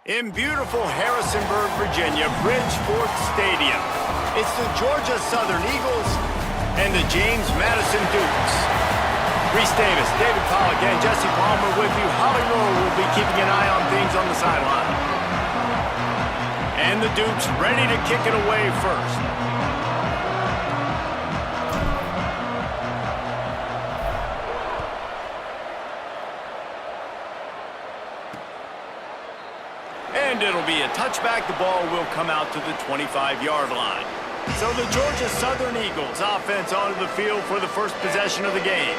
In beautiful Harrisonburg, Virginia, Bridgeport Stadium, it's the Georgia Southern Eagles and the James Madison Dukes. Reese Davis, David Pollack, and Jesse Palmer with you. Holly Rowe will be keeping an eye on things on the sideline. And the Dukes ready to kick it away first. And it'll be a touchback. The ball will come out to the 25-yard line. So the Georgia Southern Eagles offense onto the field for the first possession of the game.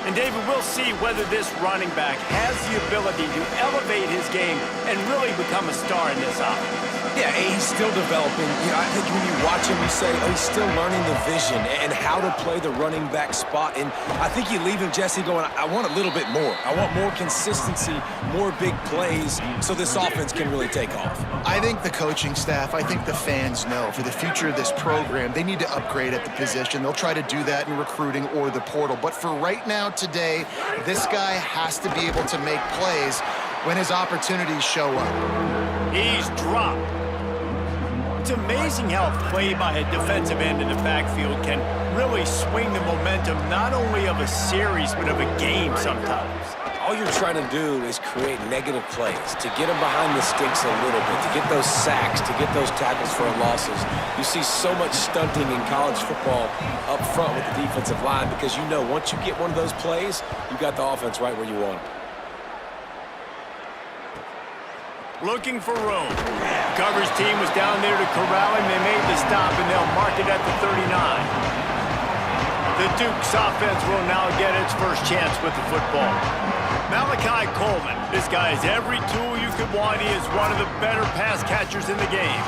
And David, we'll see whether this running back has the ability to elevate his game and really become a star in this offense. Yeah, he's still developing. I think when you watch him, you say, oh, he's still learning the vision and how to play the running back spot. And I think you leave him, Jesse, going, I want a little bit more. I want more consistency, more big plays, so this offense can really take off. I think the coaching staff, I think the fans know for the future of this program, they need to upgrade at the position. They'll try to do that in recruiting or the portal. But for right now, today, this guy has to be able to make plays when his opportunities show up. He's dropped. It's amazing how a play by a defensive end in the backfield can really swing the momentum not only of a series but of a game sometimes. All you're trying to do is create negative plays, to get them behind the sticks a little bit, to get those sacks, to get those tackles for losses. You see so much stunting in college football up front with the defensive line because you know once you get one of those plays, you got the offense right where you want it. Looking for room. Coverage team was down there to corral him. They made the stop, and they'll mark it at the 39. The Dukes offense will now get its first chance with the football. Malachi Coleman. This guy has every tool you could want. He is one of the better pass catchers in the game.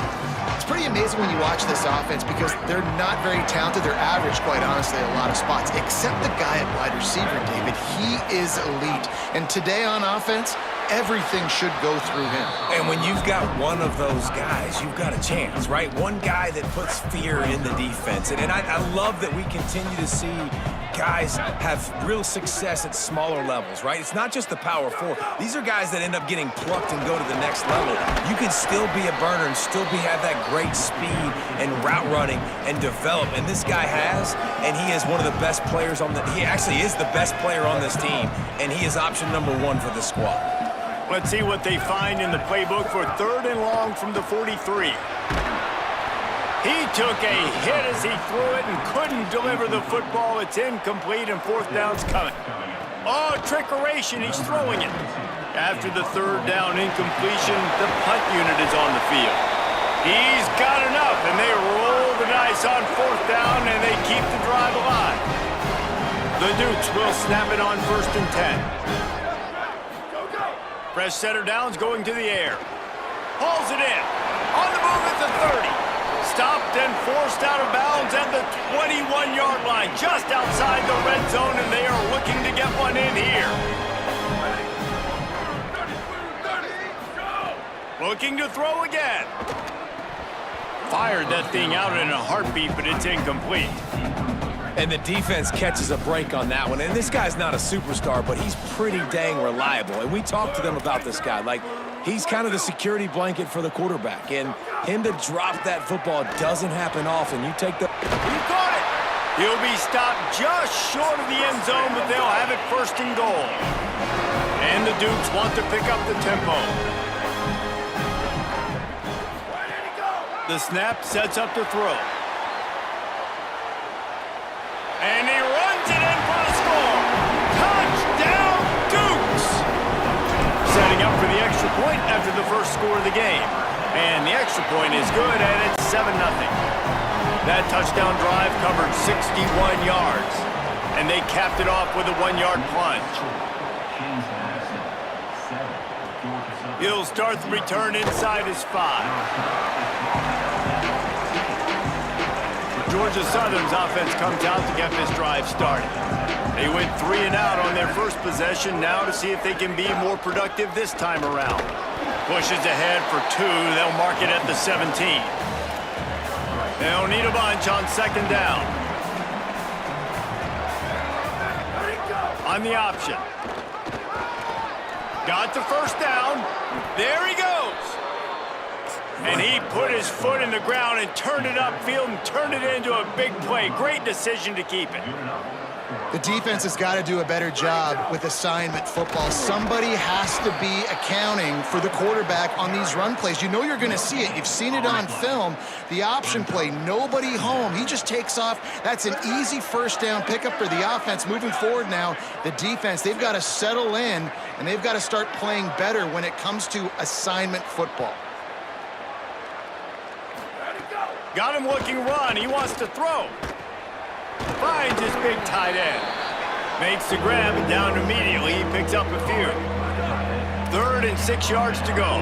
It's pretty amazing when you watch this offense because they're not very talented. They're average, quite honestly, a lot of spots, except the guy at wide receiver, David. He is elite. And today on offense, everything should go through him. And when you've got one of those guys, you've got a chance, right? One guy that puts fear in the defense. And I love that we continue to see guys have real success at smaller levels, right? It's not just the power four. These are guys that end up getting plucked and go to the next level. You can still be a burner and still have that great speed and route running and develop. And this guy has, and he is one of the best players on he actually is the best player on this team, and he is option number 1 for the squad. Let's see what they find in the playbook for 3rd and long from the 43. He took a hit as he threw it and couldn't deliver the football. It's incomplete and 4th down's coming. Oh, trickeration, he's throwing it. After the 3rd down incompletion, the punt unit is on the field. He's got enough, and they roll the dice on 4th down, and they keep the drive alive. The Dukes will snap it on 1st and 10. Fresh setter downs going to the air. Hauls it in. On the move at the 30. Stopped and forced out of bounds at the 21-yard line. Just outside the red zone, and they are looking to get one in here. Looking to throw again. Fired that thing out in a heartbeat, but it's incomplete. And the defense catches a break on that one. And this guy's not a superstar, but he's pretty dang reliable. And we talked to them about this guy. Like, he's kind of the security blanket for the quarterback. And him to drop that football doesn't happen often. You take the... He caught it! He'll be stopped just short of the end zone, but they'll have it 1st and goal. And the Dukes want to pick up the tempo. The snap sets up the throw. And he runs it in for the score. Touchdown, Dukes! Setting up for the extra point after the first score of the game. And the extra point is good, and it's 7-0. That touchdown drive covered 61 yards. And they capped it off with a 1-yard plunge. He'll start the return inside his 5. Georgia Southern's offense comes out to get this drive started. They went 3 and out on their first possession, now to see if they can be more productive this time around. Pushes ahead for 2. They'll mark it at the 17. They'll need a bunch on 2nd down. On the option. Got the 1st down. There he goes. And he put his foot in the ground and turned it upfield and turned it into a big play. Great decision to keep it. The defense has got to do a better job with assignment football. Somebody has to be accounting for the quarterback on these run plays. You know you're going to see it. You've seen it on film. The option play, nobody home. He just takes off. That's an easy first down pickup for the offense. Moving forward now, the defense, they've got to settle in, and they've got to start playing better when it comes to assignment football. Got him looking run. He wants to throw. Finds his big tight end. Makes the grab and down immediately. He picks up a few. 3rd and 6 yards to go.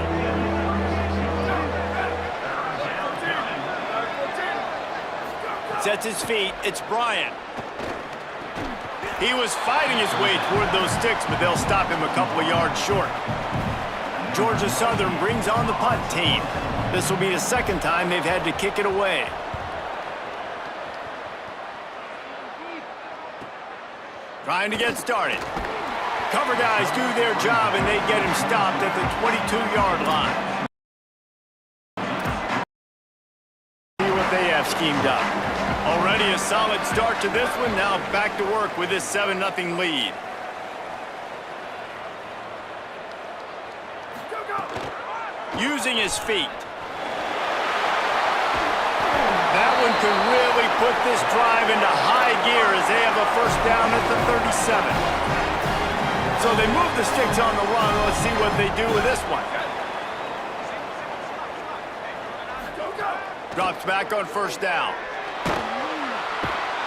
Sets his feet. It's Bryant. He was fighting his way toward those sticks, but they'll stop him a couple of yards short. Georgia Southern brings on the punt team. This will be the second time they've had to kick it away. Trying to get started. Cover guys do their job, and they get him stopped at the 22-yard line. See what they have schemed up. Already a solid start to this one. Now back to work with this 7-0 lead. Using his feet. That one could really put this drive into high gear as they have a first down at the 37. So they move the sticks on the run. Let's see what they do with this one. Drops back on first down.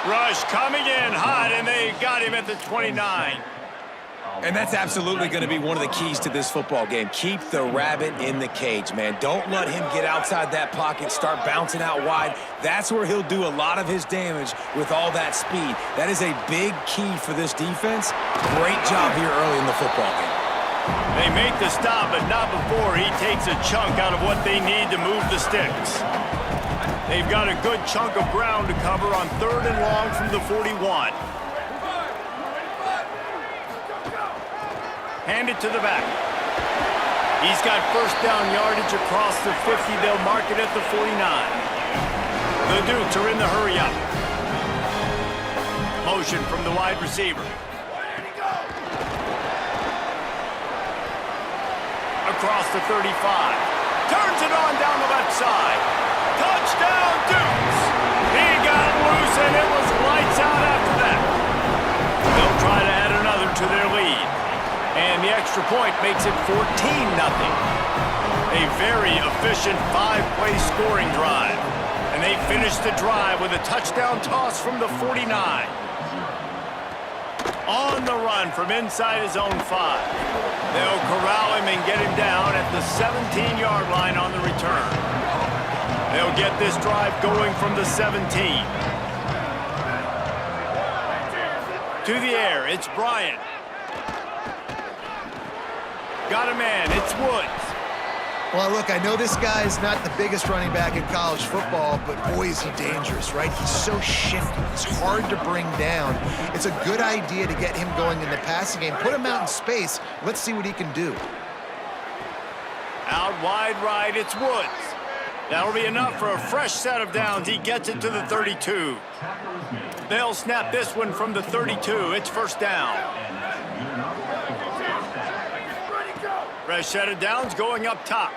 Rush coming in hot, and they got him at the 29. And that's absolutely going to be one of the keys to this football game. Keep the rabbit in the cage, man. Don't let him get outside that pocket, start bouncing out wide. That's where he'll do a lot of his damage with all that speed. That is a big key for this defense. Great job here early in the football game. They make the stop, but not before he takes a chunk out of what they need to move the sticks. They've got a good chunk of ground to cover on 3rd and long from the 41. Hand it to the back. He's got first down yardage across the 50. They'll mark it at the 49. The Dukes are in the hurry up. Motion from the wide receiver. Across the 35. Turns it on down the left side. Touchdown, Dukes! He got loose, and it was lights out after that. They'll try to add another to their lead. And the extra point makes it 14-0. A very efficient 5-play scoring drive. And they finish the drive with a touchdown toss from the 49. On the run from inside his own 5. They'll corral him and get him down at the 17-yard line on the return. They'll get this drive going from the 17. To the air, it's Bryant. Got a man, it's Woods. Well, look, I know this guy is not the biggest running back in college football, but boy, is he dangerous, right? He's so shifty. He's hard to bring down. It's a good idea to get him going in the passing game. Put him out in space. Let's see what he can do. Out wide right, it's Woods. That'll be enough for a fresh set of downs. He gets it to the 32. They'll snap this one from the 32. It's first down. Fresh set of downs going up top.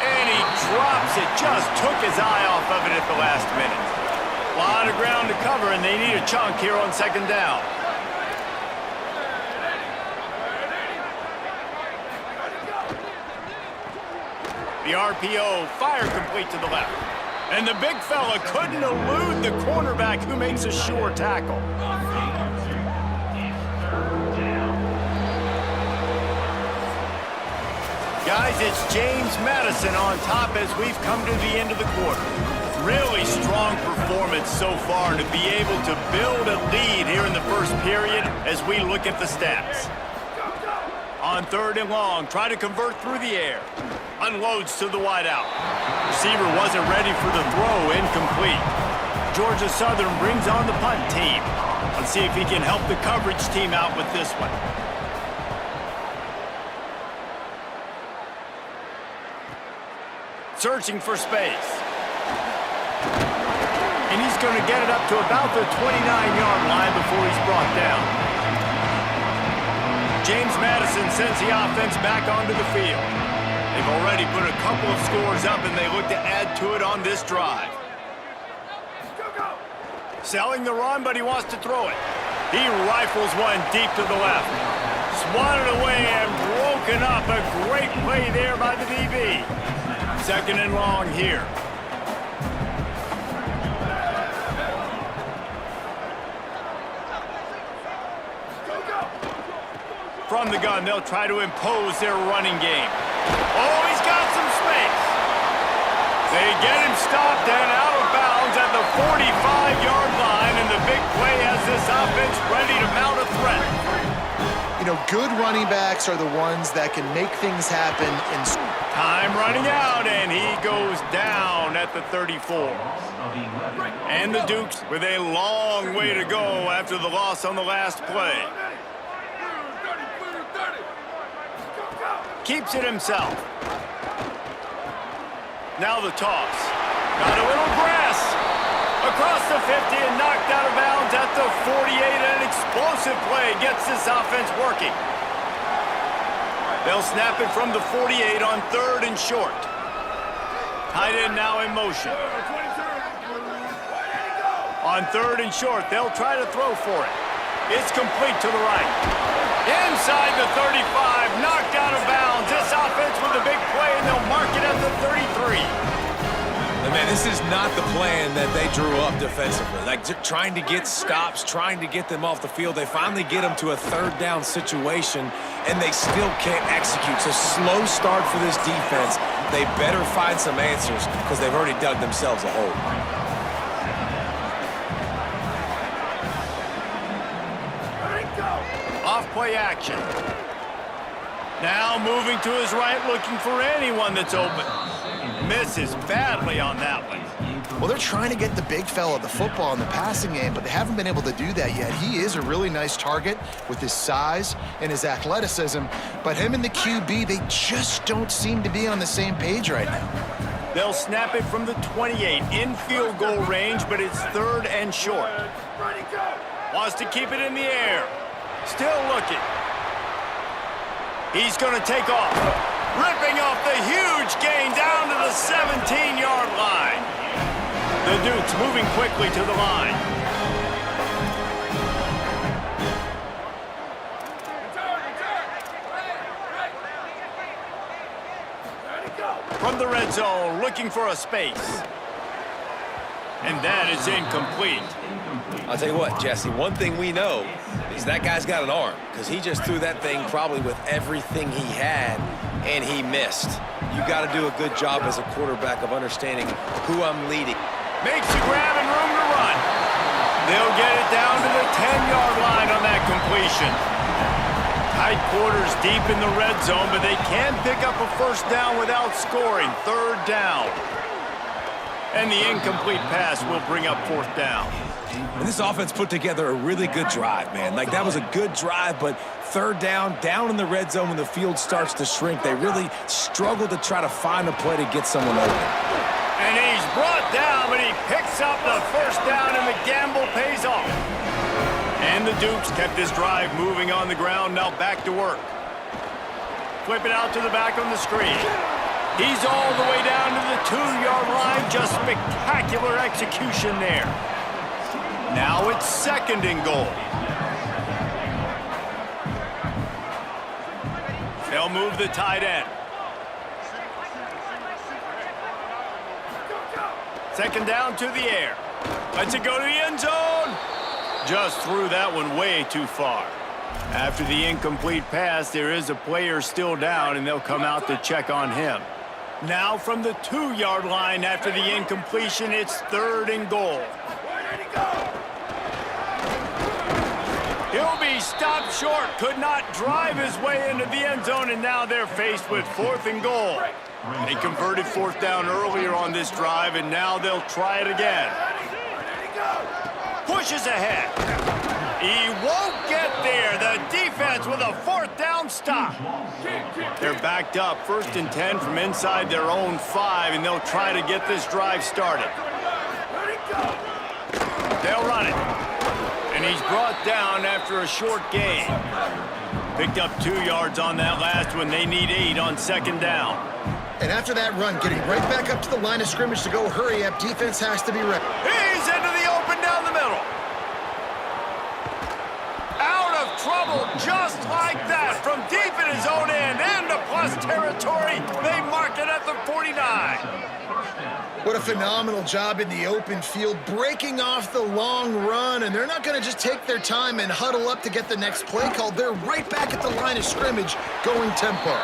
And he drops it. Just took his eye off of it at the last minute. A lot of ground to cover, and they need a chunk here on second down. The RPO, fire complete to the left. And the big fella couldn't elude the cornerback who makes a sure tackle. Guys, it's James Madison on top as we've come to the end of the quarter. Really strong performance so far to be able to build a lead here in the first period as we look at the stats. On 3rd and long, try to convert through the air. Unloads to the wideout. Receiver wasn't ready for the throw, incomplete. Georgia Southern brings on the punt team. Let's see if he can help the coverage team out with this one. searching for space. And he's going to get it up to about the 29-yard line before he's brought down. James Madison sends the offense back onto the field. They've already put a couple of scores up, and they look to add to it on this drive. Selling the run, but he wants to throw it. He rifles one deep to the left. Swatted away and broken up. A great play there by the DB. 2nd and long here. From the gun, they'll try to impose their running game. Oh, he's got some space. They get him stopped and out of bounds at the 45-yard line, and the big play has this offense ready to mount a threat. You know, good running backs are the ones that can make things happen. Time running out, and he goes down at the 34. And the Dukes with a long way to go after the loss on the last play. Keeps it himself. Now the toss. Got a little grass. Across the 50 and knocked out of bounds at the 48. An explosive play gets this offense working. They'll snap it from the 48 on 3rd and short. Tight end now in motion. On 3rd and short, they'll try to throw for it. It's complete to the right. Inside the 35, knocked out of bounds. This offense with a big play, and they'll mark it at the 33. And man, this is not the plan that they drew up defensively. Like trying to get stops, trying to get them off the field. They finally get them to a 3rd down situation, and they still can't execute. So slow start for this defense. They better find some answers because they've already dug themselves a hole. Off-play action. Now moving to his right, looking for anyone that's open. Misses badly on that one. Well, they're trying to get the big fella the football in the passing game, but they haven't been able to do that yet. He is a really nice target with his size and his athleticism, but him and the QB, they just don't seem to be on the same page right now. They'll snap it from the 28 in field goal range, but it's 3rd and short. Wants to keep it in the air. Still looking. He's going to take off. Ripping off the huge gain down to the 17-yard line. The Dukes moving quickly to the line. From the red zone, looking for a space. And that is incomplete. I'll tell you what, Jesse, one thing we know is that guy's got an arm because he just threw that thing probably with everything he had, and he missed. You got to do a good job as a quarterback of understanding who I'm leading. Makes a grab and room to run. They'll get it down to the 10-yard line on that completion. Tight quarters deep in the red zone, but they can pick up a 1st down without scoring. 3rd down. And the incomplete pass will bring up 4th down. And this offense put together a really good drive, man. Like, that was a good drive, but 3rd down in the red zone when the field starts to shrink, they really struggle to try to find a play to get someone open. And he's brought down, but he picks up the 1st down, and the gamble pays off. And the Dukes kept this drive moving on the ground, now back to work. Flip it out to the back on the screen. He's all the way down to the 2-yard line. Just spectacular execution there. Now it's 2nd and goal. They'll move the tight end. 2nd down to the air. Lets it go to the end zone. Just threw that one way too far. After the incomplete pass, there is a player still down, and they'll come out to check on him. Now from the 2-yard line after the incompletion, it's 3rd and goal. He'll be stopped short, could not drive his way into the end zone, and now they're faced with 4th and goal. They converted 4th down earlier on this drive, and now they'll try it again. Pushes ahead. He won't get there. The defense with a 4th down stop. They're backed up, 1st and 10 from inside their own 5, and they'll try to get this drive started. They'll run it. And he's brought down after a short gain. Picked up 2 yards on that last one. They need 8 on 2nd down. And after that run, getting right back up to the line of scrimmage to go hurry up, defense has to be ready. He's into the open down the middle. Out of trouble just like that from deep in his own end and to plus territory. They mark it at the 49. What a phenomenal job in the open field, breaking off the long run, and they're not going to just take their time and huddle up to get the next play called. They're right back at the line of scrimmage, going tempo.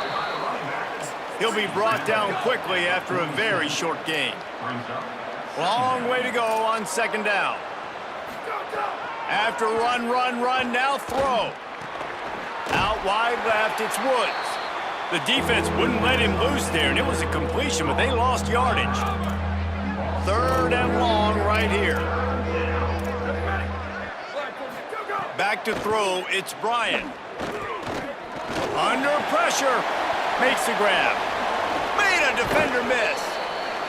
He'll be brought down quickly after a very short gain. Long way to go on 2nd down. After run, now throw. Out wide left, it's Woods. The defense wouldn't let him loose there, and it was a completion, but they lost yardage. 3rd and long right here. Back to throw, it's Bryant. Under pressure, makes the grab. Made a defender miss.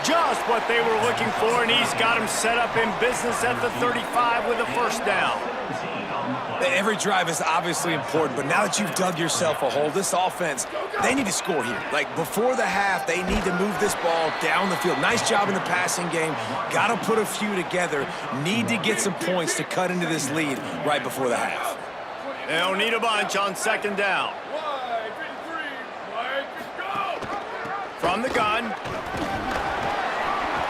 Just what they were looking for, and he's got him set up in business at the 35 with a 1st down. Every drive is obviously important, but now that you've dug yourself a hole, this offense, they need to score here. Like, before the half, they need to move this ball down the field. Nice job in the passing game. Got to put a few together. Need to get some points to cut into this lead right before the half. They'll need a bunch on 2nd down. From the gun.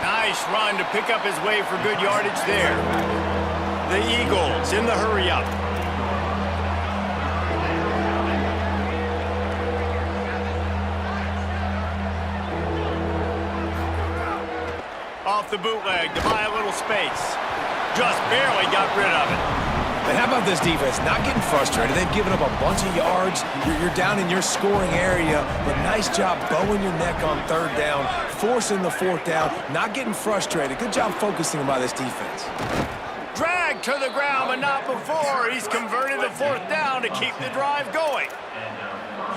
Nice run to pick up his way for good yardage there. The Eagles in the hurry-up. Off the bootleg to buy a little space. Just barely got rid of it. And how about this defense? Not getting frustrated. They've given up a bunch of yards. You're down in your scoring area, but nice job bowing your neck on 3rd down, forcing the 4th down, not getting frustrated. Good job focusing by this defense. Dragged to the ground, but not before. He's converted the 4th down to keep the drive going.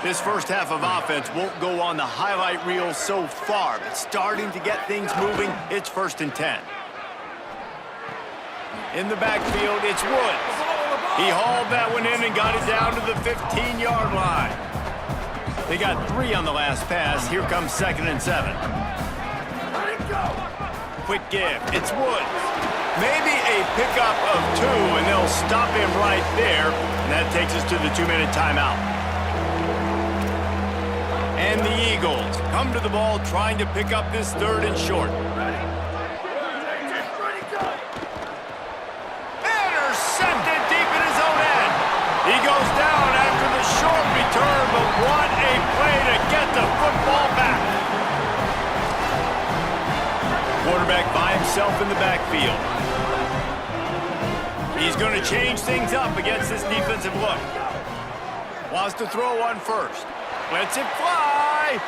This first half of offense won't go on the highlight reel so far, but starting to get things moving, it's 1st and 10. In the backfield, it's Woods. He hauled that one in and got it down to the 15-yard line. They got 3 on the last pass. Here comes 2nd and 7. Quick give. It's Woods. Maybe a pickup of 2, and they'll stop him right there. And that takes us to the 2-minute timeout. And the Eagles come to the ball trying to pick up this 3rd and short. Intercepted deep in his own end. He goes down after the short return, but what a play to get the football back. Quarterback by himself in the backfield. He's going to change things up against this defensive look. Wants to throw on 1st. Lets it fly.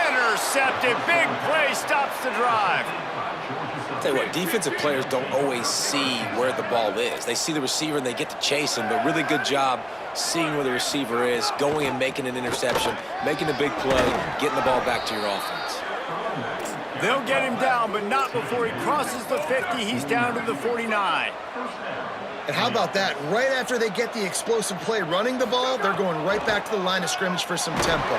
Intercepted. Big play stops the drive. I'll tell you what, defensive players don't always see where the ball is. They see the receiver and they get to chase him, but really good job seeing where the receiver is, going and making an interception, making a big play, getting the ball back to your offense. They'll get him down, but not before he crosses the 50. He's down to the 49. And how about that? Right after they get the explosive play running the ball, they're going right back to the line of scrimmage for some tempo.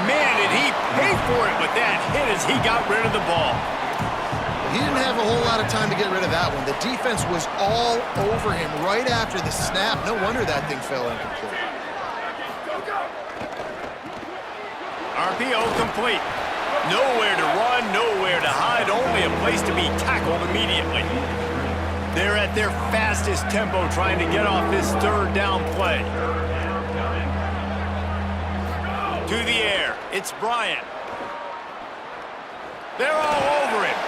Man, did he pay for it with that hit as he got rid of the ball. He didn't have a whole lot of time to get rid of that one. The defense was all over him right after the snap. No wonder that thing fell incomplete. RPO complete. Nowhere to run, nowhere to hide, only a place to be tackled immediately. They're at their fastest tempo trying to get off this 3rd down play. To the air, it's Bryant. They're all over him.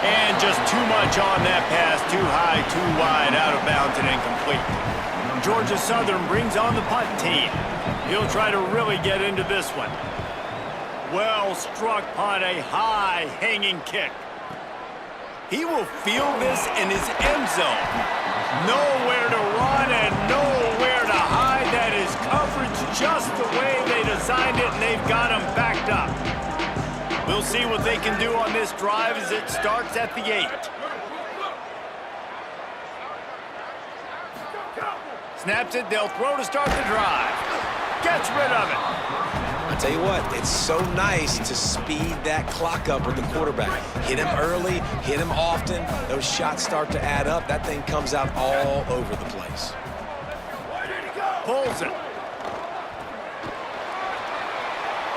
And just too much on that pass, too high, too wide, out of bounds and incomplete. Georgia Southern brings on the punt team. He'll try to really get into this one. Well struck punt, a high hanging kick. He will field this in his end zone. Nowhere to run and nowhere just the way they designed it, and they've got them backed up. We'll see what they can do on this drive as it starts at the 8. Snaps it, they'll throw to start the drive. Gets rid of it. I tell you what, it's so nice to speed that clock up with the quarterback. Hit him early, hit him often. Those shots start to add up. That thing comes out all over the place. Pulls it.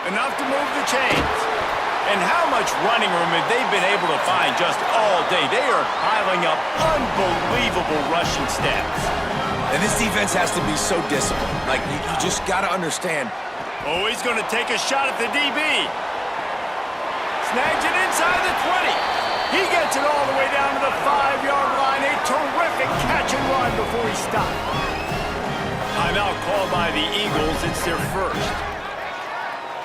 Enough to move the chains. And how much running room have they been able to find just all day? They are piling up unbelievable rushing stats. And this defense has to be so disciplined. Like, you just got to understand. Oh, he's going to take a shot at the DB. Snags it inside the 20. He gets it all the way down to the 5-yard line. A terrific catch and run before he stopped. Timeout called by the Eagles. It's their first.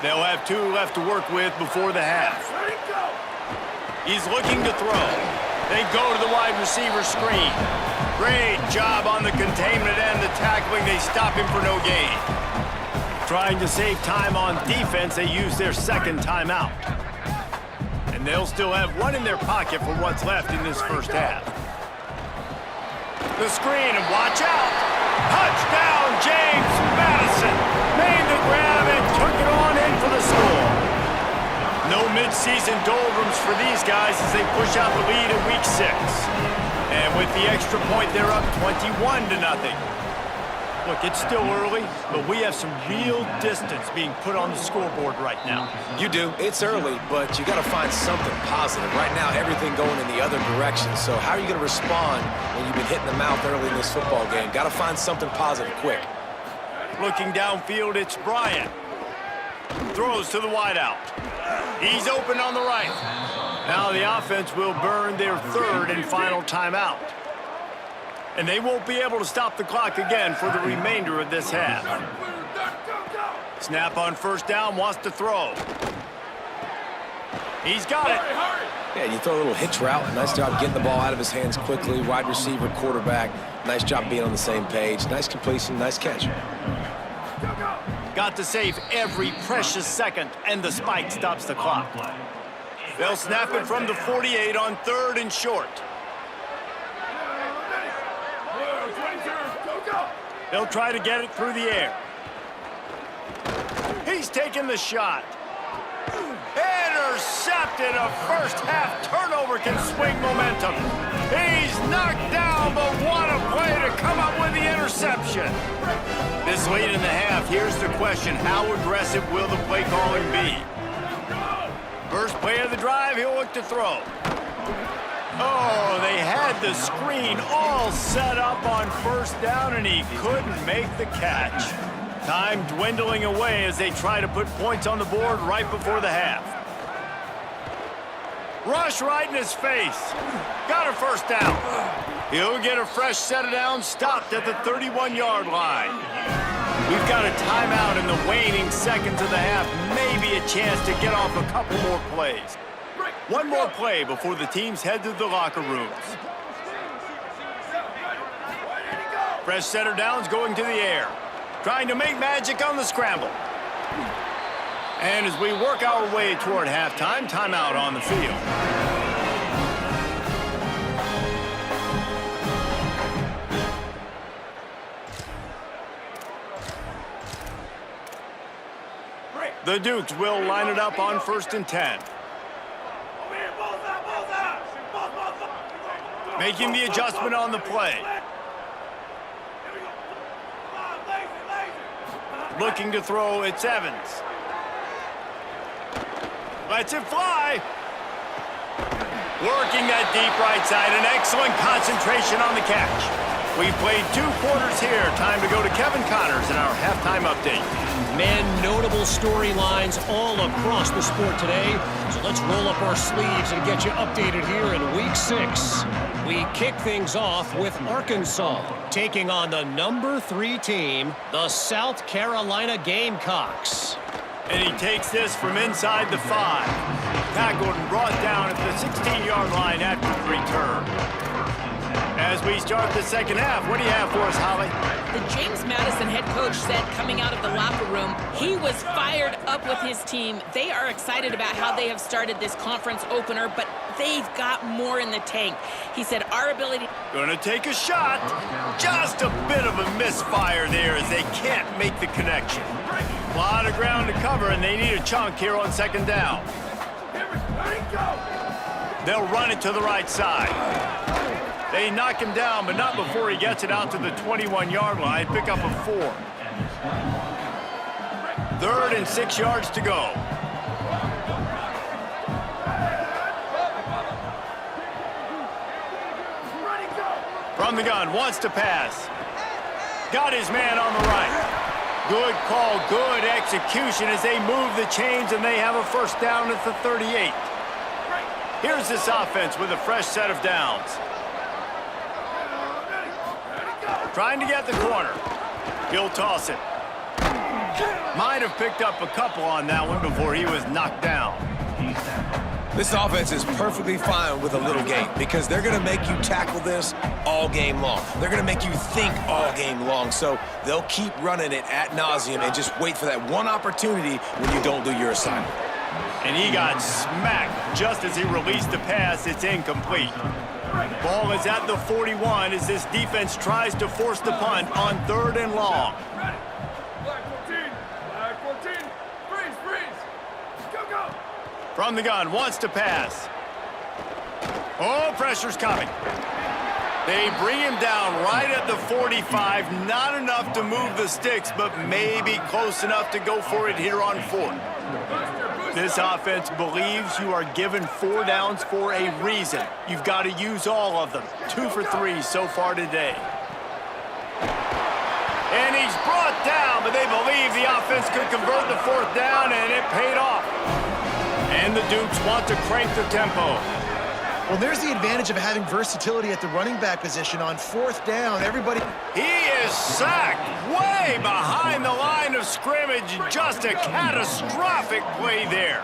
They'll have 2 left to work with before the half. He's looking to throw. They go to the wide receiver screen. Great job on the containment and the tackling. They stop him for no gain. Trying to save time on defense, they use their second timeout. And they'll still have 1 in their pocket for what's left in this first half. The screen, and watch out! Touchdown, James Madison! Made the grab and took it on in for the score. No mid-season doldrums for these guys as they push out the lead in Week 6. And with the extra point, they're up 21-0. Look, it's still early, but we have some real distance being put on the scoreboard right now. You do. It's early, but you got to find something positive. Right now, everything going in the other direction. So how are you going to respond when you've been hitting the mouth early in this football game? Got to find something positive quick. Looking downfield, it's Bryant. Throws to the wideout. He's open on the right. Now the offense will burn their 3rd and final timeout. And they won't be able to stop the clock again for the remainder of this half. Snap on first down, wants to throw. He's got it. Yeah, you throw a little hitch route. Nice job getting the ball out of his hands quickly. Wide receiver, quarterback. Nice job being on the same page. Nice completion, nice catch. Got to save every precious second, and the spike stops the clock. They'll snap it from the 48 on 3rd and short. They'll try to get it through the air. He's taking the shot. Intercepted. A first-half turnover can swing momentum. He's knocked down, but what a play to come up with the interception. This late in the half, here's the question. How aggressive will the play calling be? First play of the drive, he'll look to throw. Oh, they had the screen all set up on first down, and he couldn't make the catch. Time dwindling away as they try to put points on the board right before the half. Rush right in his face. Got a first down. He'll get a fresh set of downs, stopped at the 31-yard line. We've got a timeout in the waning seconds of the half. Maybe a chance to get off a couple more plays. 1 more play before the teams head to the locker rooms. Fresh set of downs going to the air. Trying to make magic on the scramble. And as we work our way toward halftime, timeout on the field. The Dukes will line it up on 1st and 10. Making the adjustment on the play. Looking to throw, it's Evans. Lets it fly. Working that deep right side, an excellent concentration on the catch. We've played 2 quarters here. Time to go to Kevin Connors in our halftime update. Man, notable storylines all across the sport today. So let's roll up our sleeves and get you updated here in Week 6. We kick things off with Arkansas taking on the number 3 team, the South Carolina Gamecocks. And he takes this from inside the 5. Tackled and brought down at the 16-yard line after the return. As we we start the second half. What do you have for us, Holly? The James Madison head coach said coming out of the locker room, he was fired up with his team. They are excited about how they have started this conference opener, but they've got more in the tank. He said our ability... Gonna take a shot. Just a bit of a misfire there as they can't make the connection. A lot of ground to cover, and they need a chunk here on second down. They'll run it to the right side. They knock him down, but not before he gets it out to the 21-yard line. Pick up a 4. 3rd and 6 yards to go. From the gun, wants to pass. Got his man on the right. Good call, good execution as they move the chains, and they have a first down at the 38. Here's this offense with a fresh set of downs. Trying to get the corner. He'll toss it. Might have picked up a couple on that one before he was knocked down. This offense is perfectly fine with a little game because they're going to make you tackle this all game long. They're going to make you think all game long, so they'll keep running it ad nauseum and just wait for that one opportunity when you don't do your assignment. And he got smacked just as he released the pass. It's incomplete. Ball is at the 41 as this defense tries to force the punt on 3rd and long. From the gun, wants to pass. Oh, pressure's coming. They bring him down right at the 45. Not enough to move the sticks, but maybe close enough to go for it here on 4th. This offense believes you are given 4 downs for a reason. You've got to use all of them. 2 for 3 so far today. And he's brought down, but they believe the offense could convert the 4th down, and it paid off. And the Dukes want to crank the tempo. Well, there's the advantage of having versatility at the running back position on 4th down. Everybody... He is sacked way behind the line of scrimmage. Just a catastrophic play there.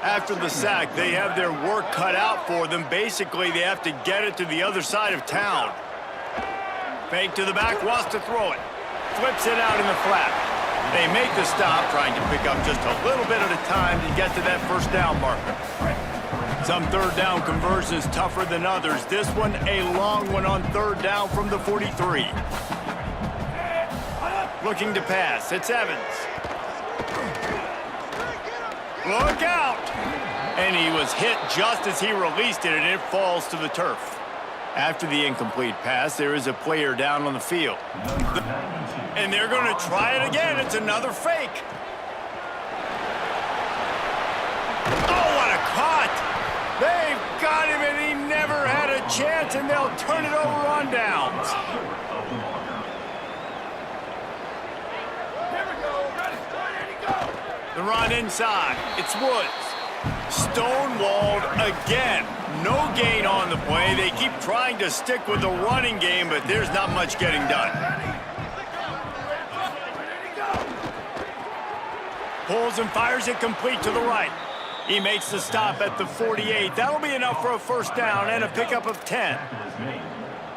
After the sack, they have their work cut out for them. Basically, they have to get it to the other side of town. Fake to the back, wants to throw it. Flips it out in the flat. They make the stop, trying to pick up just a little bit at a time to get to that first down marker. Some 3rd down conversions tougher than others. This one, a long one on 3rd down from the 43. Looking to pass. It's Evans. Look out! And he was hit just as he released it, and it falls to the turf. After the incomplete pass, there is a player down on the field. And they're going to try it again. It's another fake. Oh, what a cut! They've got him, and he never had a chance, and they'll turn it over on downs. The run inside. It's Woods. Stonewalled again. No gain on the play. They keep trying to stick with the running game, but there's not much getting done. Pulls and fires it complete to the right. He makes the stop at the 48. That'll be enough for a first down and a pickup of 10.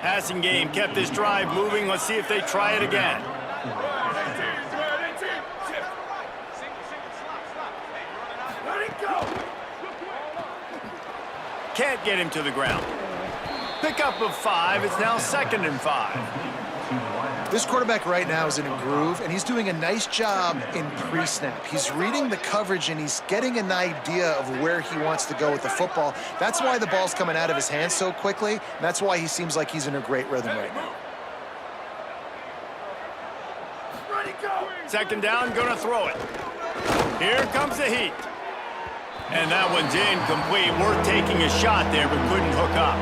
Passing game kept this drive moving. Let's see if they try it again. Can't get him to the ground. Pickup of 5. It's now 2nd and 5. This quarterback right now is in a groove, and he's doing a nice job in pre-snap. He's reading the coverage, and he's getting an idea of where he wants to go with the football. That's why the ball's coming out of his hands so quickly, and that's why he seems like he's in a great rhythm right now. Second down, gonna throw it. Here comes the heat. And that one's incomplete. We're taking a shot there, but couldn't hook up.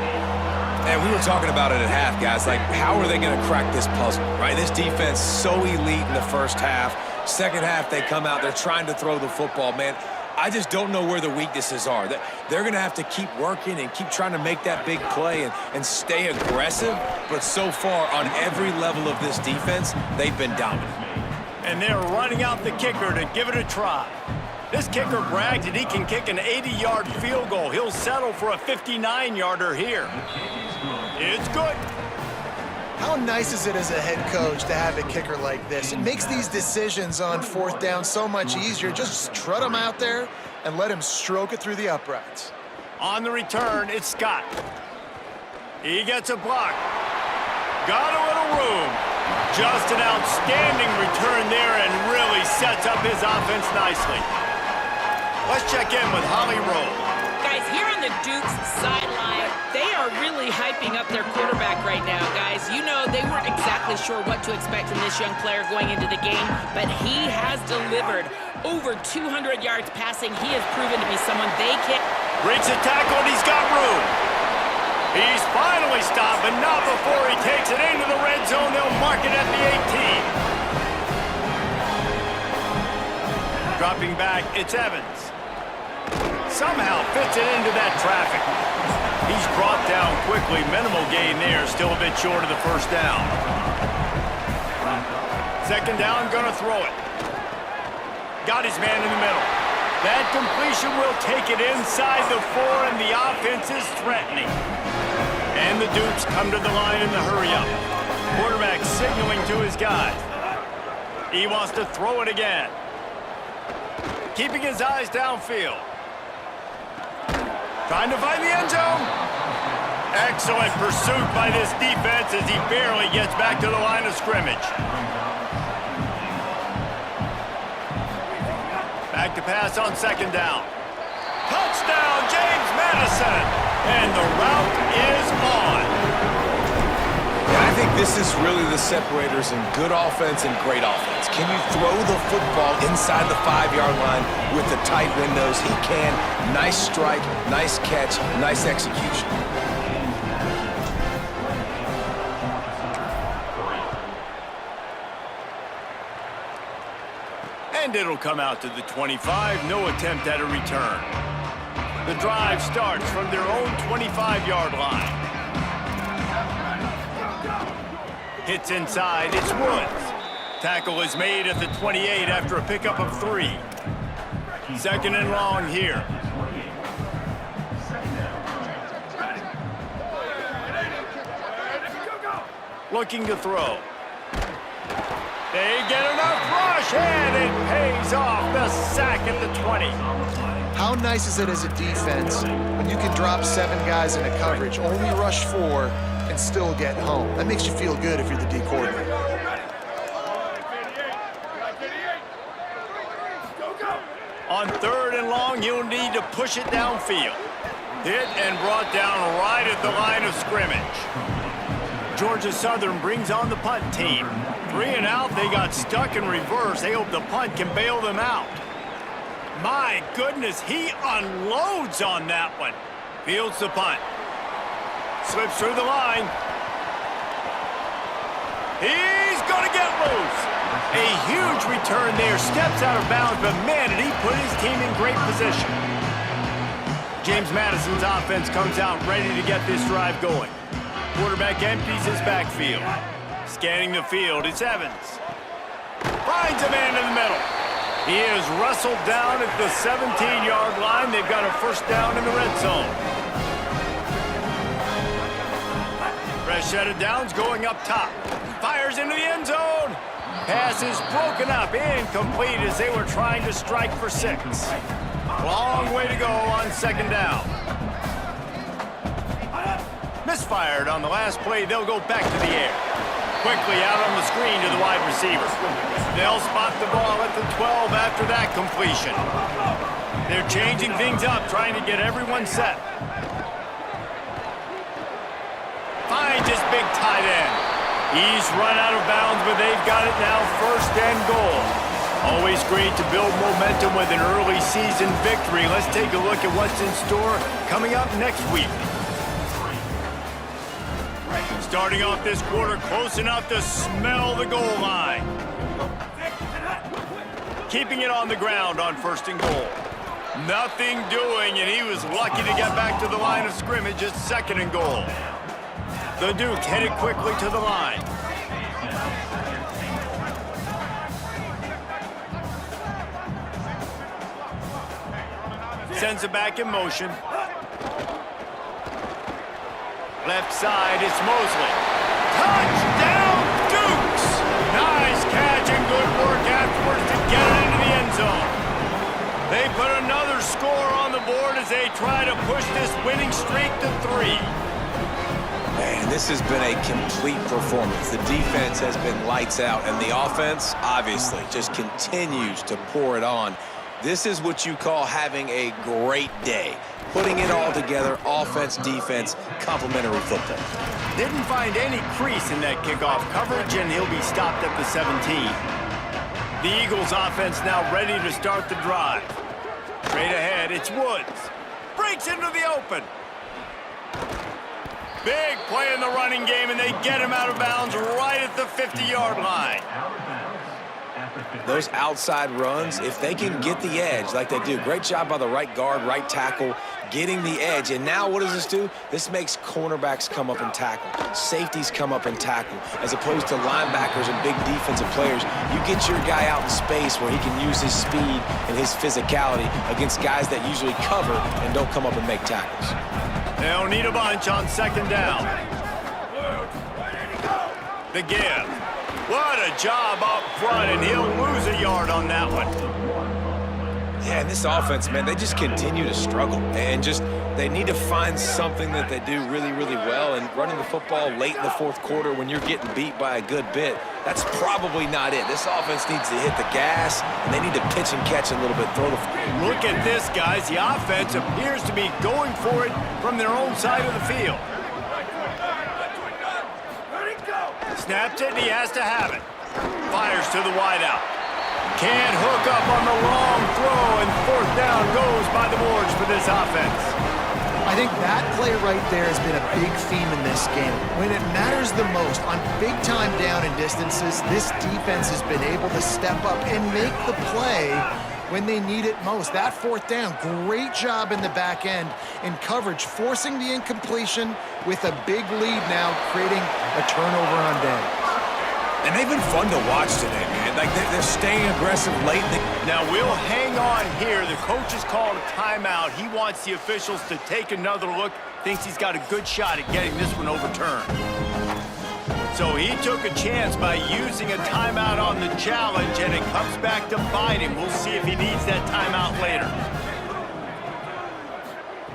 And we were talking about it at half, guys. Like, how are they going to crack this puzzle, right? This defense so elite in the first half. Second half, they come out. They're trying to throw the football, man. I just don't know where the weaknesses are. They're going to have to keep working and keep trying to make that big play and stay aggressive. But so far, on every level of this defense, they've been dominant. And they're running out the kicker to give it a try. This kicker bragged that he can kick an 80-yard field goal. He'll settle for a 59-yarder here. It's good. How nice is it as a head coach to have a kicker like this? It makes these decisions on fourth down so much easier. Just trot him out there and let him stroke it through the uprights. On the return, it's Scott. He gets a block. Got a little room. Just an outstanding return there and really sets up his offense nicely. Let's check in with Holly Rowe. Guys, here on the Dukes sideline, they are really hyping up their quarterback right now, guys. You know, they weren't exactly sure what to expect from this young player going into the game, but he has delivered over 200 yards passing. He has proven to be someone they can... Breaks a tackle and he's got room. He's finally stopped, but not before he takes it into the red zone. They'll mark it at the 18. Dropping back, it's Evans. Somehow fits it into that traffic. He's brought down quickly. Minimal gain there, still a bit short of the first down. Second down, gonna throw it. Got his man in the middle. That completion will take it inside the 4, and the offense is threatening. And the Dukes come to the line in the hurry-up. Quarterback signaling to his guys. He wants to throw it again. Keeping his eyes downfield. Trying to find the end zone. Excellent pursuit by this defense as he barely gets back to the line of scrimmage. Back to pass on second down. Touchdown, James Madison. And the route is on. Yeah, I think this is really the separators in good offense and great offense. Can you throw the football inside the 5-yard line with the tight windows? He can. Nice strike, nice catch, nice execution. And it'll come out to the 25. No attempt at a return. The drive starts from their own 25-yard line. Hits inside, it's Woods. Tackle is made at the 28 after a pickup of 3. Second and long here. Looking to throw. They get enough rush, and it pays off. The sack at the 20. How nice is it as a defense when you can drop 7 guys into coverage, only rush 4, and still get home? That makes you feel good if you're the D coordinator. On third and long, you'll need to push it downfield. Hit and brought down right at the line of scrimmage. Georgia Southern brings on the punt team. 3 and out, they got stuck in reverse. They hope the punt can bail them out. My goodness, he unloads on that one. Fields the punt. Slips through the line. He's going to get loose. A huge return there. Steps out of bounds, but man, did he put his team in great position. James Madison's offense comes out ready to get this drive going. Quarterback empties his backfield. Scanning the field, it's Evans. Finds a man in the middle. He is wrestled down at the 17-yard line. They've got a first down in the red zone. Fresh set of downs going up top. Fires into the end zone. Pass is broken up, incomplete as they were trying to strike for 6. Long way to go on second down. Misfired on the last play. They'll go back to the air. Quickly out on the screen to the wide receiver. They'll spot the ball at the 12 after that completion. They're changing things up, trying to get everyone set. Finds his big tight end. He's run out of bounds, but they've got it now, first and goal. Always great to build momentum with an early season victory. Let's take a look at what's in store coming up next week. Starting off this quarter close enough to smell the goal line. Keeping it on the ground on first and goal. Nothing doing, and he was lucky to get back to the line of scrimmage at second and goal. The Dukes headed quickly to the line. Sends it back in motion. Left side, it's Mosley. Touchdown, Dukes! Nice catch and good work afterwards to get it into the end zone. They put another score on the board as they try to push this winning streak to 3. Man, this has been a complete performance. The defense has been lights out, and the offense, obviously, just continues to pour it on. This is what you call having a great day. Putting it all together, offense, defense, complementary football. Didn't find any crease in that kickoff coverage, and he'll be stopped at the 17. The Eagles offense now ready to start the drive. Straight ahead, it's Woods. Breaks into the open. Big play in the running game, and they get him out of bounds right at the 50-yard line. Those outside runs, if they can get the edge like they do, great job by the right guard, right tackle, getting the edge. And now what does this do? This makes cornerbacks come up and tackle. Safeties come up and tackle. As opposed to linebackers and big defensive players, you get your guy out in space where he can use his speed and his physicality against guys that usually cover and don't come up and make tackles. They'll need a bunch on second down. The give. What a job up front, and he'll lose a yard on that one. Yeah, and this offense, man, they just continue to struggle. And they need to find something that they do really, really well. And running the football late in the fourth quarter when you're getting beat by a good bit, that's probably not it. This offense needs to hit the gas, and they need to pitch and catch a little bit, throw the football. Look at this, guys. The offense appears to be going for it from their own side of the field. Snaps it, and he has to have it. Fires to the wideout. Can't hook up on the long throw, and fourth down goes by the boards for this offense. I think that play right there has been a big theme in this game. When it matters the most, on big-time down and distances, this defense has been able to step up and make the play when they need it most. That fourth down, great job in the back end in coverage, forcing the incompletion with a big lead now, creating a turnover on downs. And they've been fun to watch today, man. Like, they're staying aggressive late. Now, we'll hang on here. The coach has called a timeout. He wants the officials to take another look. Thinks he's got a good shot at getting this one overturned. So he took a chance by using a timeout on the challenge, and it comes back to bite him. We'll see if he needs that timeout later.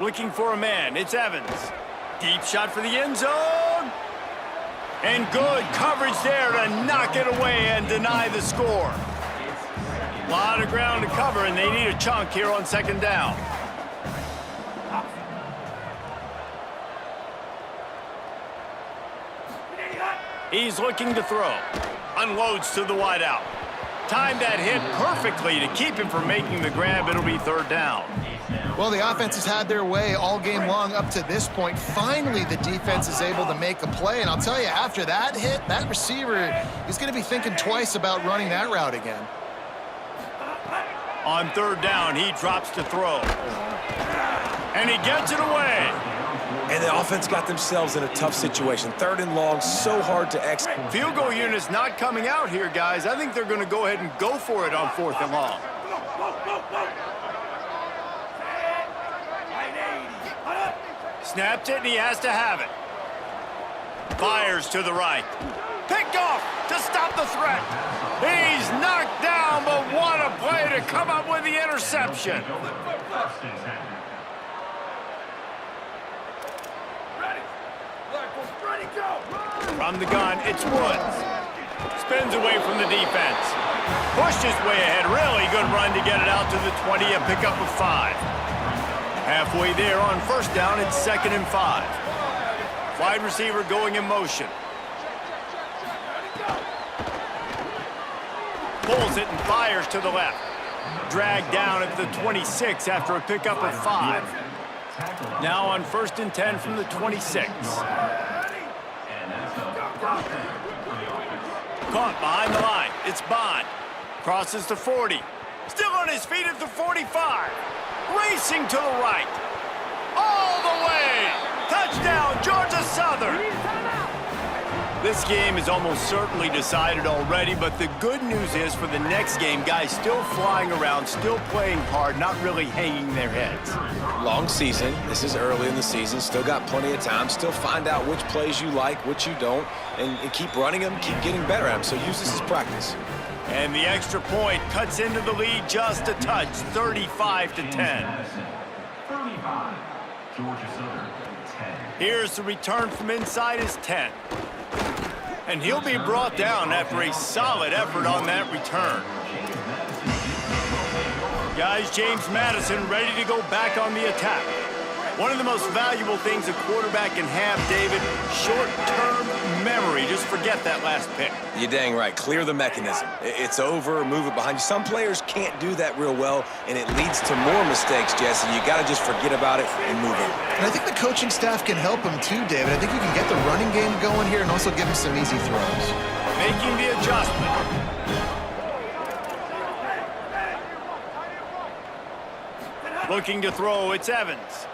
Looking for a man. It's Evans. Deep shot for the end zone. And good coverage there to knock it away and deny the score. A lot of ground to cover, and they need a chunk here on second down. He's looking to throw. Unloads to the wideout. Timed that hit perfectly to keep him from making the grab. It'll be third down. Well, the offense has had their way all game long up to this point. Finally, the defense is able to make a play. And I'll tell you, after that hit, that receiver is going to be thinking twice about running that route again. On third down, he drops to throw. And he gets it away. And the offense got themselves in a tough situation. Third and long, so hard to execute. Field goal unit's not coming out here, guys. I think they're going to go ahead and go for it on fourth and long. Snapped it, and he has to have it. Fires to the right. Picked off to stop the threat. He's knocked down, but what a play to come up with the interception. From the gun, it's Woods. Spins away from the defense. Pushed his way ahead. Really good run to get it out to the 20, a pickup of 5. Halfway there on first down, it's 2nd and 5. Wide receiver going in motion. Pulls it and fires to the left. Dragged down at the 26 after a pickup of 5. Now on 1st and 10 from the 26. Caught behind the line. It's Bond. Crosses to 40. Still on his feet at the 45. Racing to the right. All the way. Touchdown, Georgia Southern. This game is almost certainly decided already, but the good news is for the next game, guys still flying around, still playing hard, not really hanging their heads. Long season. This is early in the season. Still got plenty of time. Still find out which plays you like, which you don't, and keep running them, keep getting better at them. So use this as practice. And the extra point cuts into the lead just a touch, 35-10. 35, Georgia Southern, 10. Here's the return from inside his 10. And he'll be brought down after a solid effort on that return. Guys, James Madison ready to go back on the attack. One of the most valuable things a quarterback can have, David, short-term memory. Just forget that last pick. You're dang right. Clear the mechanism. It's over, move it behind you. Some players can't do that real well, and it leads to more mistakes, Jesse. You got to just forget about it and move on. And I think the coaching staff can help him too, David. I think you can get the running game going here and also give him some easy throws. Making the adjustment. Looking to throw, it's Evans.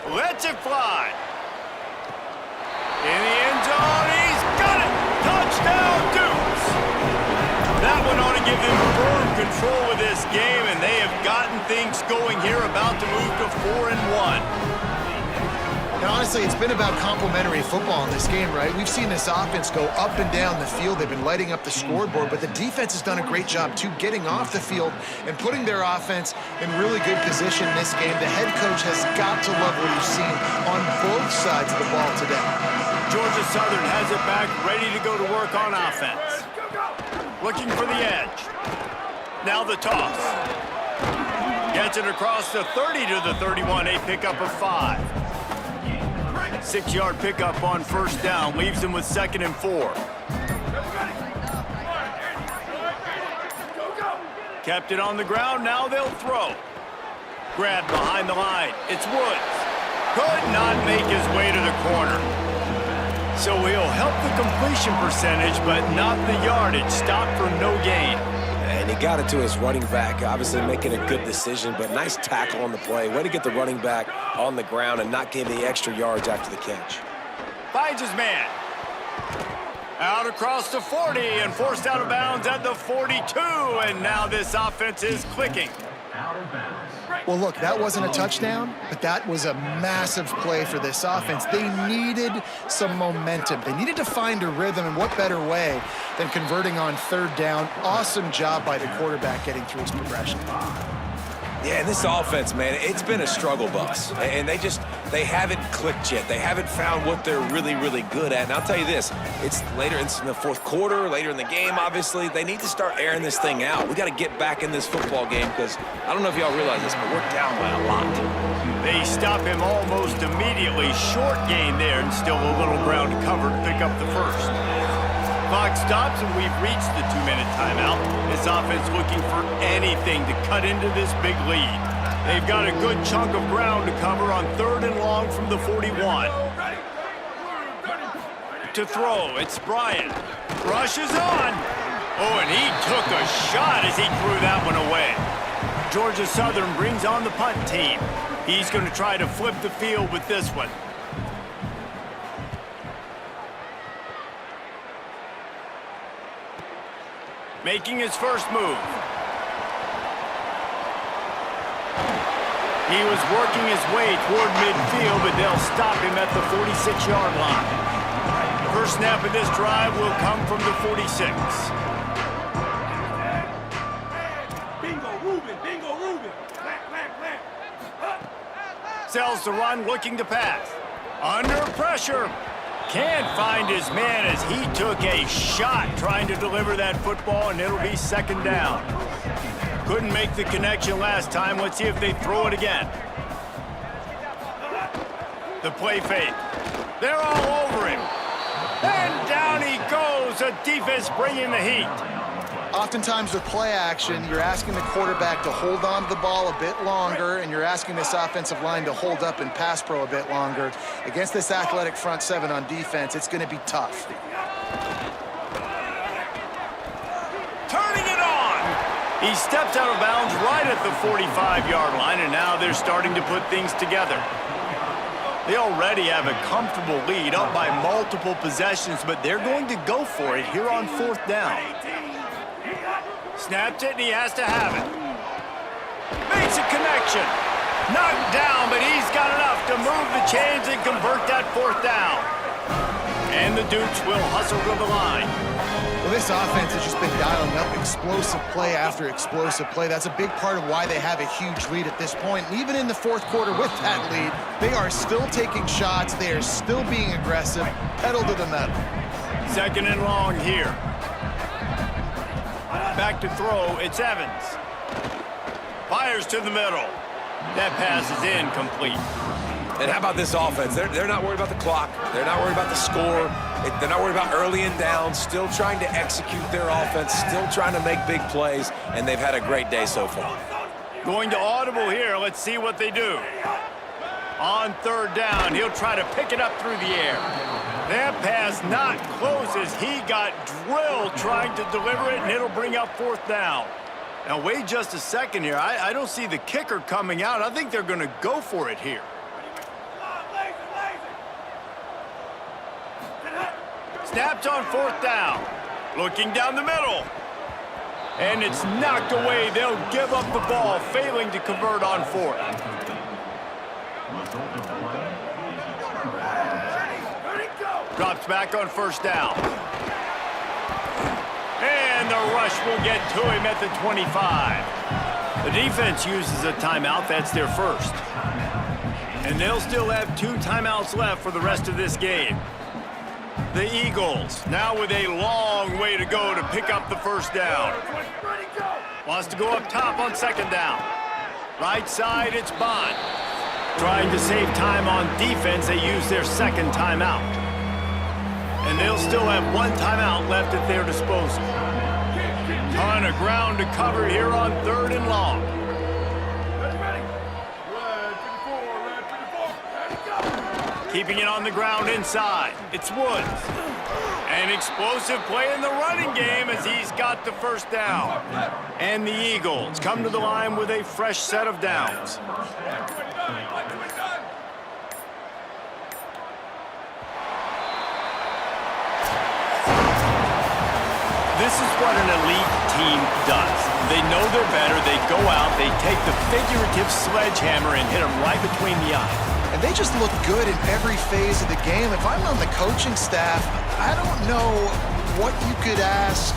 Lets it fly. In the end zone, he's got it! Touchdown, Dukes! That one ought to give them firm control of this game, and they have gotten things going here, about to move to 4-1. And honestly, it's been about complementary football in this game, right? We've seen this offense go up and down the field. They've been lighting up the scoreboard, but the defense has done a great job, too, getting off the field and putting their offense in really good position in this game. The head coach has got to love what he's seen on both sides of the ball today. Georgia Southern has it back, ready to go to work on offense. Looking for the edge. Now the toss. Gets it across the 30 to the 31, a pickup of 5. 6-yard pickup on first down, leaves them with 2nd and 4. Kept it on the ground, now they'll throw. Grabbed behind the line, it's Woods. Could not make his way to the corner. So he'll help the completion percentage, but not the yardage. Stopped for no gain. And he got it to his running back, obviously making a good decision, but nice tackle on the play. Way to get the running back on the ground and not give the extra yards after the catch. Finds his man. Out across the 40 and forced out of bounds at the 42. And now this offense is clicking. Out of bounds. Well, look, that wasn't a touchdown, but that was a massive play for this offense. They needed some momentum. They needed to find a rhythm, and what better way than converting on 3rd down. Awesome job by the quarterback getting through his progression. Yeah, and this offense, man, it's been a struggle bus. And they haven't clicked yet. They haven't found what they're really, really good at. And I'll tell you this, it's later in the 4th quarter, later in the game, obviously. They need to start airing this thing out. We got to get back in this football game because I don't know if y'all realize this, but we're down by a lot. They stop him almost immediately. Short gain there and still a little ground to cover to pick up the first. Clock stops and we've reached the 2-minute timeout. This offense looking for anything to cut into this big lead. They've got a good chunk of ground to cover on 3rd and long from the 41. To throw, it's Bryant. Rushes on. Oh, and he took a shot as he threw that one away. Georgia Southern brings on the punt team. He's going to try to flip the field with this one. Making his first move. He was working his way toward midfield, but they'll stop him at the 46-yard line. First snap of this drive will come from the 46. Bingo, Ruben, bingo, Ruben. Sells the run, looking to pass. Under pressure. Can't find his man as he took a shot trying to deliver that football, and it'll be 2nd down. Couldn't make the connection last time. Let's see if they throw it again. The play fake. They're all over him. And down he goes. The defense bringing the heat. Oftentimes with play action, you're asking the quarterback to hold on to the ball a bit longer, and you're asking this offensive line to hold up and pass pro a bit longer. Against this athletic front 7 on defense, it's going to be tough. Turning it on. He stepped out of bounds right at the 45-yard line, and now they're starting to put things together. They already have a comfortable lead, up by multiple possessions, but they're going to go for it here on 4th down. Snaps it, and he has to have it. Makes a connection. Knocked down, but he's got enough to move the chains and convert that 4th down. And the Dukes will hustle to the line. Well, this offense has just been dialing up explosive play after explosive play. That's a big part of why they have a huge lead at this point. And even in the 4th quarter with that lead, they are still taking shots. They are still being aggressive, pedal to the metal. 2nd and long here. Back to throw, it's Evans. Fires to the middle. That pass is incomplete. And how about this offense? They're not worried about the clock. They're not worried about the score. They're not worried about early and down. Still trying to execute their offense. Still trying to make big plays. And they've had a great day so far. Going to audible here. Let's see what they do. On 3rd down, he'll try to pick it up through the air. That pass not close as he got drilled trying to deliver it, and it'll bring up 4th down. Now, wait just a second here. I don't see the kicker coming out. I think they're going to go for it here. Snapped on 4th down. Looking down the middle. And it's knocked away. They'll give up the ball, failing to convert on 4th. Drops back on 1st down. And the rush will get to him at the 25. The defense uses a timeout. That's their first. And they'll still have 2 timeouts left for the rest of this game. The Eagles now with a long way to go to pick up the 1st down. Wants to go up top on 2nd down. Right side, it's Bond. Trying to save time on defense, they use their 2nd timeout. And they'll still have 1 timeout left at their disposal. Ton of ground to cover here on 3rd and long. Keeping it on the ground inside. It's Woods. An explosive play in the running game as he's got the 1st down. And the Eagles come to the line with a fresh set of downs. This is what an elite team does. They know they're better. They go out, they take the figurative sledgehammer and hit them right between the eyes. And they just look good in every phase of the game. If I'm on the coaching staff, I don't know what you could ask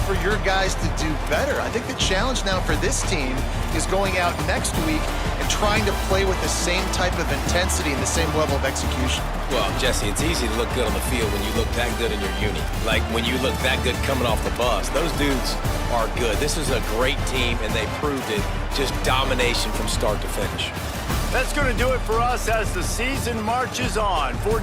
for your guys to do better. I think the challenge now for this team is going out next week and trying to play with the same type of intensity and the same level of execution. Well, Jesse, it's easy to look good on the field when you look that good in your uni. Like when you look that good coming off the bus. Those dudes are good. This is a great team, and they proved it. Just domination from start to finish. That's going to do it for us as the season marches on. For